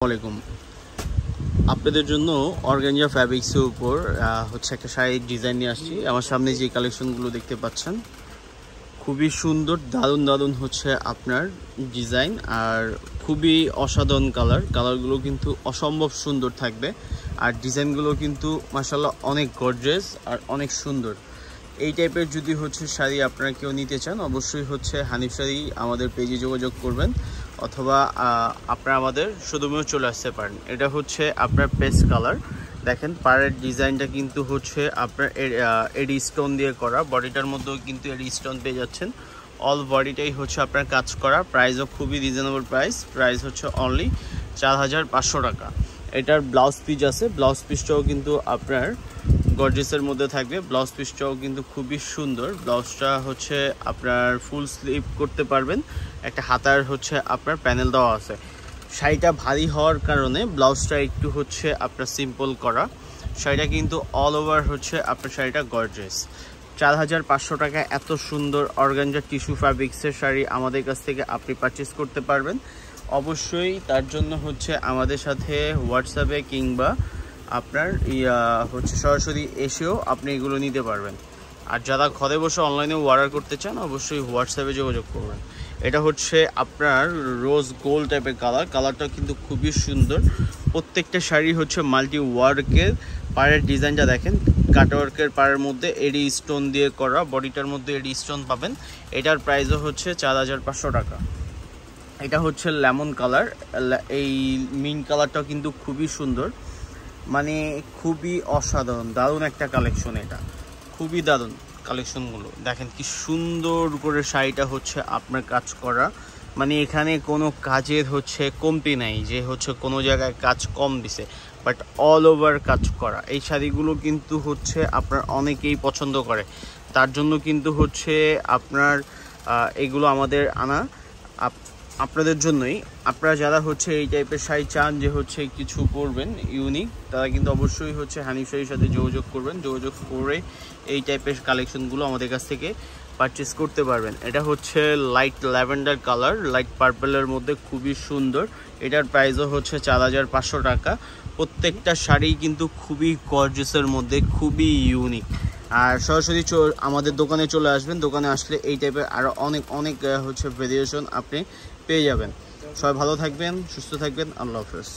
আসসালামু আপনাদের জন্য অর্গানজা ফ্যাব্রিক্সের উপর হচ্ছে একটা শাড়ির ডিজাইন নিয়ে আসছি। আমার সামনে যে কালেকশনগুলো দেখতে পাচ্ছেন খুবই সুন্দর, দারুণ দারুণ হচ্ছে আপনার ডিজাইন আর খুবই অসাধারণ কালারগুলো কিন্তু অসম্ভব সুন্দর থাকবে। আর ডিজাইনগুলো কিন্তু মাশাআল্লাহ অনেক গর্জিয়াস আর অনেক সুন্দর। এই টাইপের যদি হচ্ছে শাড়ি আপনারা কেউ নিতে চান অবশ্যই হচ্ছে হানিফ শাড়ি আমাদের পেজে যোগাযোগ করবেন, অথবা আপনারা আমাদের শোরুমেও চলে আসতে পারেন। এটা হচ্ছে আপনার পেস্ট কালার, দেখেন পাড়ের ডিজাইনটা কিন্তু হচ্ছে আপনার এডি স্টোন দিয়ে করা, বডিটার মধ্যেও কিন্তু এডি স্টোন পেয়ে যাচ্ছেন। অল বডিটাই হচ্ছে আপনার কাজ করা, প্রাইসও খুবই রিজনেবল প্রাইস হচ্ছে অনলি 4500 টাকা। এটার ব্লাউজ পিস আছে, ব্লাউজ পিসটাও কিন্তু আপনার গর্জিয়াসের মধ্যে থাকবে। ব্লাউজ পিসটাও কিন্তু খুবই সুন্দর, ব্লাউজটা হচ্ছে আপনার ফুল স্লিভ করতে পারবেন, একটা হাতার হচ্ছে আপনার প্যানেল দেওয়া আছে। শাড়িটা ভারী হওয়ার কারণে ব্লাউজটা একটু হচ্ছে আপনার সিম্পল করা। শাড়িটা কিন্তু অল ওভার হচ্ছে আপনার শাড়িটা গর্জিয়াস। 4500 টাকা এত সুন্দর অর্গানজা টিস্যু ফ্যাব্রিক্সের শাড়ি আমাদের কাছ থেকে আপনি পারচেস করতে পারবেন। অবশ্যই তার জন্য হচ্ছে আমাদের সাথে হোয়াটসঅ্যাপে কিংবা আপনার হচ্ছে সরাসরি এসেও আপনি এগুলো নিতে পারবেন। আর যারা ঘরে বসে অনলাইনে অর্ডার করতে চান অবশ্যই হোয়াটসঅ্যাপে যোগাযোগ করবেন। এটা হচ্ছে আপনার রোজ গোল্ড টাইপের কালারটা কিন্তু খুবই সুন্দর। প্রত্যেকটা শাড়ি হচ্ছে মাল্টি ওয়ার্কের, পাড়ের ডিজাইনটা দেখেন কাটওয়ার্কের পাড়ের মধ্যে এডি স্টোন দিয়ে করা, বডিটার মধ্যে এডি স্টোন পাবেন। এটার প্রাইসও হচ্ছে 4500 টাকা। এটা হচ্ছে লেমন কালার, এই মিন্ট কালারটাও কিন্তু খুবই সুন্দর, মানে খুবই অসাধারণ দারুণ একটা কালেকশন। এটা খুবই দারুণ কালেকশনগুলো দেখেন কি সুন্দর করে শাড়িটা হচ্ছে আপনার কাজ করা, মানে এখানে কোনো কাজের হচ্ছে কমতি নাই যে হচ্ছে কোনো জায়গায় কাজ কম দিছে, বাট অল ওভার কাজ করা। এই শাড়িগুলো কিন্তু হচ্ছে আপনার অনেকেই পছন্দ করে, তার জন্য কিন্তু হচ্ছে আপনার এগুলো আমাদের আনা আপনাদের জন্যই। আপনারা যারা হচ্ছে এই টাইপের শাড়ি চান যে হচ্ছে কিছু পরবেন ইউনিক, তারা কিন্তু অবশ্যই হচ্ছে হানিফ শাড়ির সাথে যোগাযোগ করবেন, যোগাযোগ করে এই টাইপের কালেকশনগুলো আমাদের কাছ থেকে পারচেস করতে পারবেন। এটা হচ্ছে লাইট ল্যাভেন্ডার কালার, লাইট পার্পলের মধ্যে খুবই সুন্দর। এটার প্রাইসও হচ্ছে 4500 টাকা। প্রত্যেকটা শাড়ি কিন্তু খুবই গর্জিয়াসের মধ্যে, খুবই ইউনিক। আর সরাসরি আমাদের দোকানে চলে আসবেন, দোকানে আসলে এই টাইপের আরও অনেক হচ্ছে ভেরিয়েশন আপনি পেয়ে যাবেন। সবাই ভালো থাকবেন, সুস্থ থাকবেন, আল্লাহ হাফেজ।